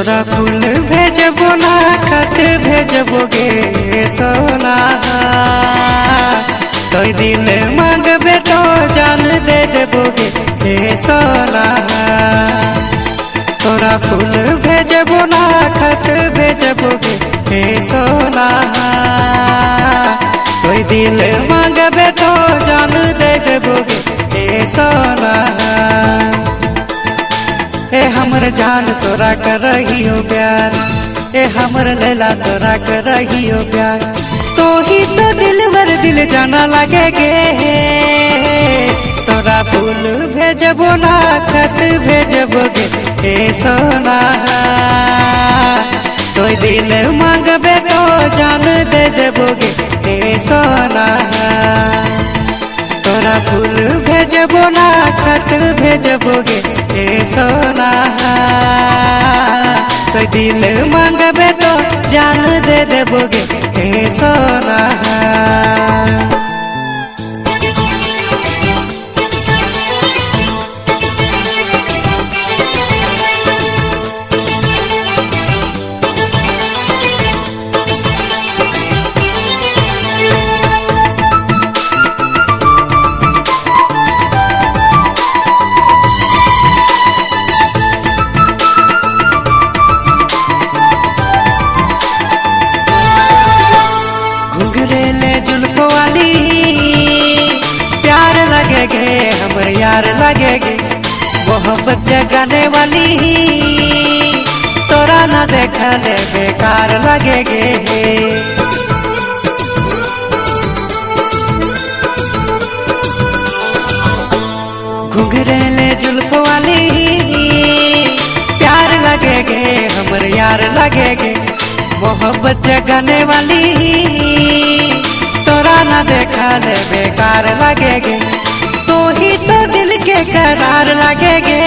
तोरा फूल भेजबो ना खत भेजबो गे सोना। कोई दिल मांगबे तो जान दे देबो गे सोना। तोरा फूल भेजबो ना खत भेजबो गे सोना। कोई दिल मांगबे तो जान दे देबो गे सोना। ए हमर जान तोरा कर रही हो प्यार, ए हमर लैला तोरा कर रही हो प्यार। तो ही तो दिलवर दिल जाना लगे गे। तोरा फूल भेजबो ना खत भेजबो गे सोना। कोई दिल मांगबे तो जान दे देबो गे सोना। तोरा फूल भेजबो ना खत भेजबो गे सोना। कोई दिल मांगबे तो जान दे देबो गे सोना। जुल्फों वाली प्यार लगेगे हमर यार लगेगे। मोहब्बत जगाने वाली तोरा ना देखले बेकार लगेगे। घुंघरेले जुल्फों वाली प्यार लगेगे हमर यार लगेगे। मोहब्बत जगाने वाली तोरा ना देखा ले बेकार लगेगे। तो ही तो दिल के करार लगेगे।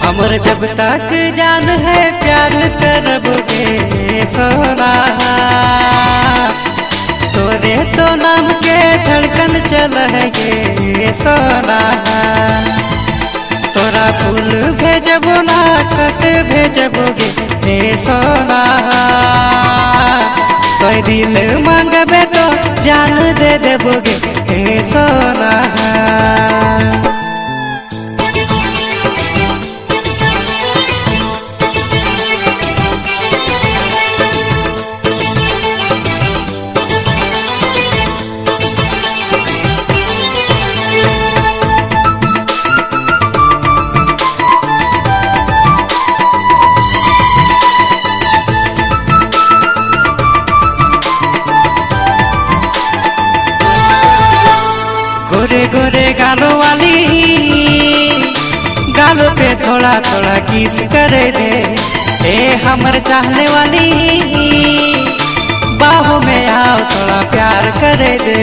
हमर जब तक जान है प्यार करबोगे सोना। तोरे तो नाम के धड़कन चल है गे सोना। तोरा फूल भेजबो ना खत भेजबो गे सोना। कोई दिल मांगबे तो जान दे देबो गे सोना। गोरे गोरे गालों वाली गालों पे थोड़ा थोड़ा किस करे दे। ए हमर चाहने वाली बाहों में आओ थोड़ा प्यार करे दे।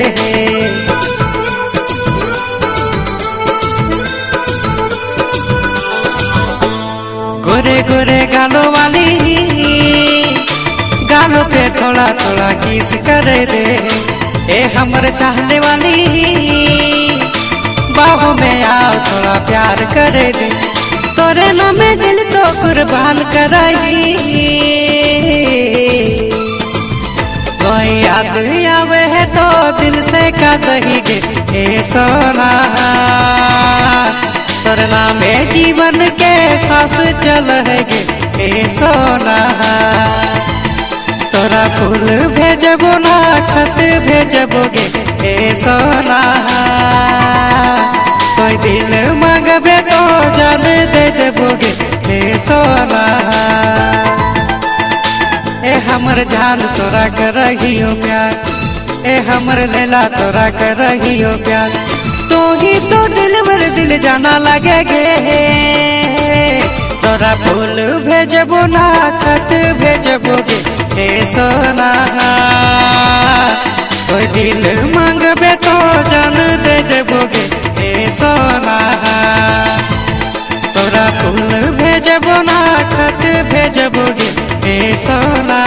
गोरे गोरे गालों वाली गालों पे थोड़ा थोड़ा किस करे दे। ए हमर चाहने वाली बाहों में आओ थोड़ा प्यार करे दे। तोरे नाम में दिल तो कुर्बान कराई। कोई याद आवे है तो दिल से का दही गे सोना। तोरे नाम में जीवन के सांस चल है गे सोना। तोरा फूल भेजबो ना खत भेजबो गे सोना। कोई दिल मांगबे तो जान दे देबो गे सोना। ए हमर जान तोरा कर रही हो प्यार, ए हमर लैला तोरा कर रही हो प्यार। तो ही तो दिलवर दिल जाना लगेगे। तोरा फूल भेजबो ना खत भेजबो गे सोना। कोई दिल मांगबे तो जान दे देबो गे सोना। तोरा फूल भेजबो ना खत भेजबो गे सोना।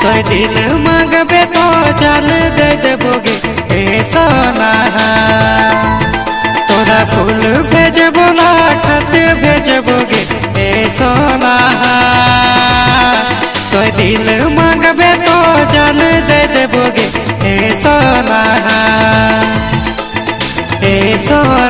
कोई दिल मांगबे तो जान दे देबो गे सोना। तोरा फूल भेजबो ना तो दिल मांगबे तो जान दे देबोगे ए सोना ए सोना।